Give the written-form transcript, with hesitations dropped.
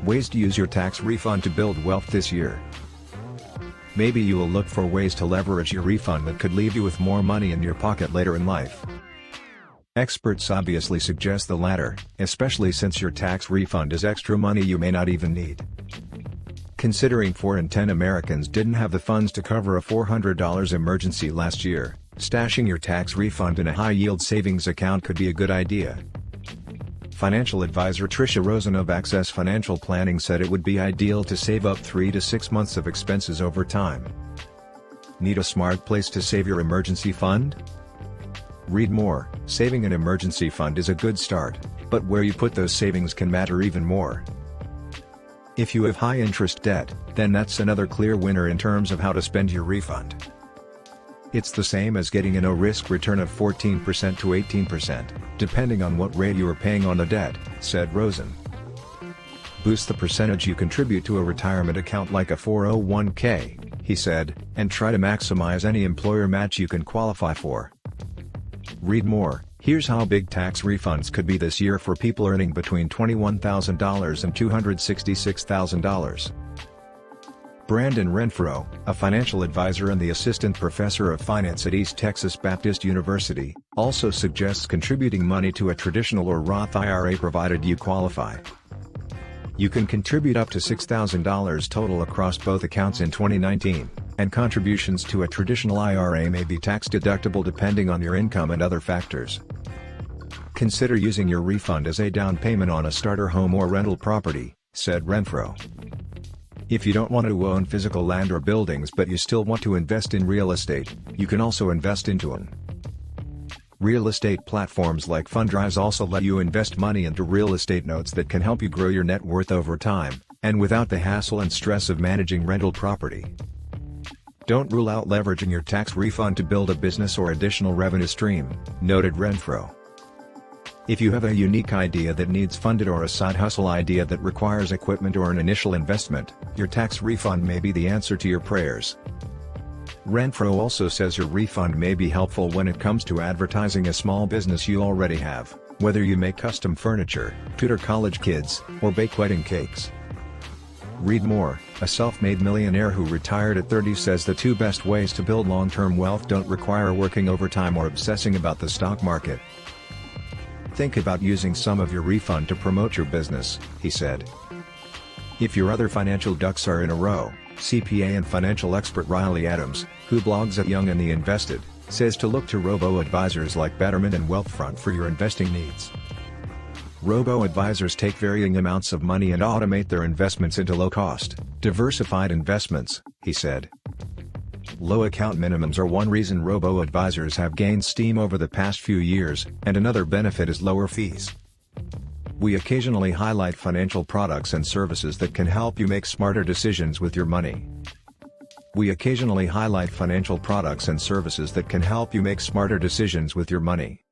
Ways to use your tax refund to build wealth this year. Maybe you will look for ways to leverage your refund that could leave you with more money in your pocket later in life. Experts obviously suggest the latter, especially since your tax refund is extra money you may not even need. Considering 4 in 10 Americans didn't have the funds to cover a $400 emergency last year, stashing your tax refund in a high-yield savings account could be a good idea. Financial advisor Tricia Rosen of Access Financial Planning said it would be ideal to save up 3 to 6 months of expenses over time. Need a smart place to save your emergency fund? Read more. Saving an emergency fund is a good start, but where you put those savings can matter even more. If you have high-interest debt, then that's another clear winner in terms of how to spend your refund. It's the same as getting a no-risk return of 14% to 18%, depending on what rate you are paying on the debt, said Rosen. Boost the percentage you contribute to a retirement account like a 401k, he said, and try to maximize any employer match you can qualify for. Read more. Here's how big tax refunds could be this year for people earning between $21,000 and $266,000. Brandon Renfro, a financial advisor and the assistant professor of finance at East Texas Baptist University, also suggests contributing money to a traditional or Roth IRA provided you qualify. You can contribute up to $6,000 total across both accounts in 2019, and contributions to a traditional IRA may be tax-deductible depending on your income and other factors. Consider using your refund as a down payment on a starter home or rental property, said Renfro. If you don't want to own physical land or buildings but you still want to invest in real estate, you can also invest into them. Real estate platforms like Fundrise also let you invest money into real estate notes that can help you grow your net worth over time, and without the hassle and stress of managing rental property. Don't rule out leveraging your tax refund to build a business or additional revenue stream, noted Renfro. If you have a unique idea that needs funded or a side hustle idea that requires equipment or an initial investment, your tax refund may be the answer to your prayers. Renfro also says your refund may be helpful when it comes to advertising a small business you already have, whether you make custom furniture, tutor college kids, or bake wedding cakes. Read more. A self-made millionaire who retired at 30 says the 2 best ways to build long-term wealth don't require working overtime or obsessing about the stock market. Think about using some of your refund to promote your business, he said. If your other financial ducks are in a row, CPA and financial expert Riley Adams, who blogs at Young and the Invested, says to look to robo-advisors like Betterment and Wealthfront for your investing needs. Robo-advisors take varying amounts of money and automate their investments into low-cost, diversified investments, he said. Low account minimums are one reason robo-advisors have gained steam over the past few years, and another benefit is lower fees. We occasionally highlight financial products and services that can help you make smarter decisions with your money. We occasionally highlight financial products and services that can help you make smarter decisions with your money.